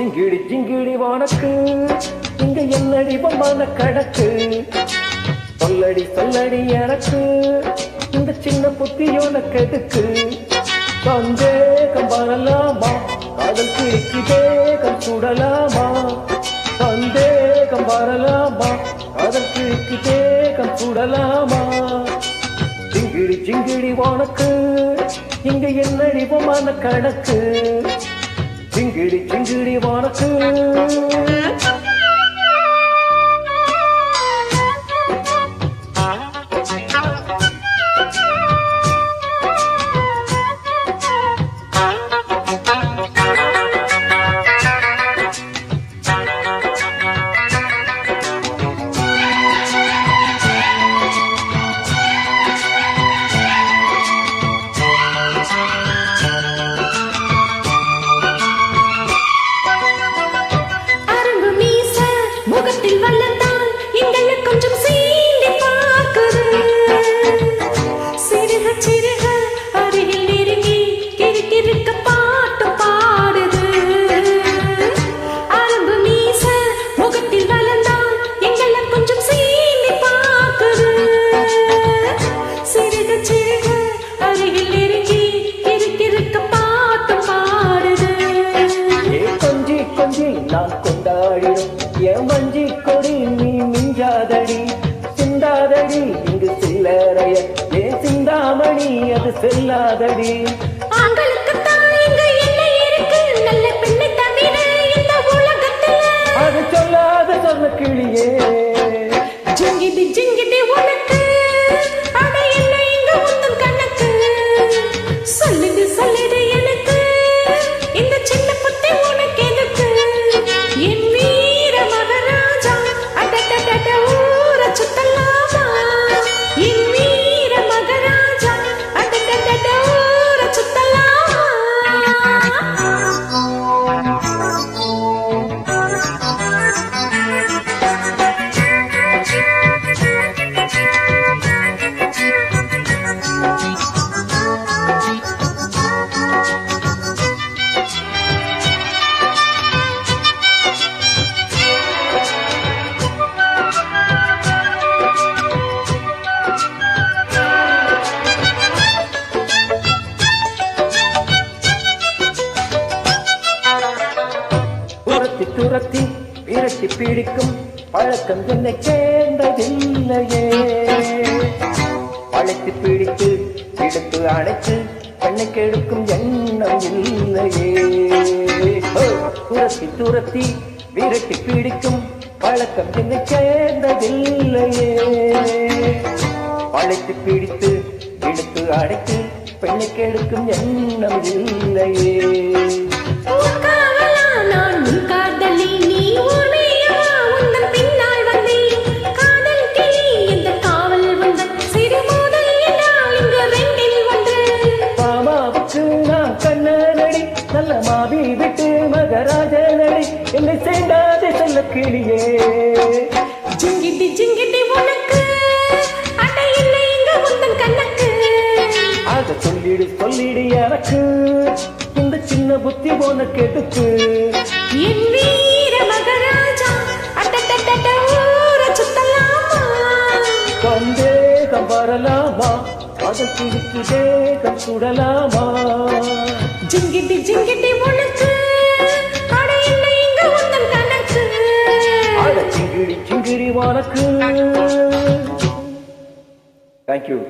ஜிங்கிடி ஜிங்கிடி வானக்கு இங்க என்னடி பொம்மான கணக்கு சொல்லடி சொல்லடி எனக்கு இந்த சின்ன புத்தியோன கெடுக்கு சந்தேகம் வரலாமா காதல் கிழக்கிதே கண் சுடலாமா சந்தேகம் வரலாமா காதல் கிழக்கிதே கண் சுடலாமா ஜிங்கிடி ஜிங்கிடி வானக்கு இங்க என்னடி பொம்மான கணக்கு ஜிங்கிடி ஜிங்கிடி வானக்கு நான் கொண்டாடிடும் என் வஞ்சி கொடி நீ மிஞ்சாதடி சிந்தாதடி இங்கு சில்லறைய ஏன் சிந்தாமணி அது செல்லாதடி அது சொல்லாத சொன்ன கிளியே ஜிங்கிடி ஜிங்கிடி உனக்கு அட என்ன இங்க உந்தன் கணக்கு சொல்லுது சொல்லுது எனக்கு இந்த சின்ன புத்தி உனக்கு எதுக்கு என் வீர மகாராஜா அடடடட ஊர சுத்தலாமா என் வீர மகாராஜா அடடடட ஊர சுத்தலாமா துரத்தி விரட்டி பிடிக்கும் பழக்கம் என்னை சேர்ந்ததில்லையே பழைத்து பிடித்து பிடித்து அடைத்து கண்ணை கெடுக்கும் எண்ணம் இல்லையே துரத்தி துரத்தி விரட்டி பிடிக்கும் பழக்கம் என்னை சேர்ந்ததில்லையே பழைத்து பிடித்து பிடித்து அடைத்து பெண்ணை கெடுக்கும் எண்ணம் இல்லையே நல்ல மாவி விட்டு மகராஜனடி என்னை சேர்ந்தாதே சொல்ல கிளியே ஜிங்கிடி ஜிங்கிடி உனக்கு அட என்ன இங்க உந்தன் கணக்கு அத சொல்லிடு சொல்லிடு எனக்கு இந்த சின்ன புத்தி உனக்கு எதுக்கு என் வீர மகாராஜா அடடடட ஊர சுத்தலாமா சந்தேகம் வரலாமா காதல் கிழிக்குதே கண் சுடலாமா ஜிங்கிடி ஜிங்கிடி உனக்கு அட என்ன இங்க உந்தன் கணக்கு அட ஜிங்கிடி ஜிங்கிடி உனக்கு. Thank you.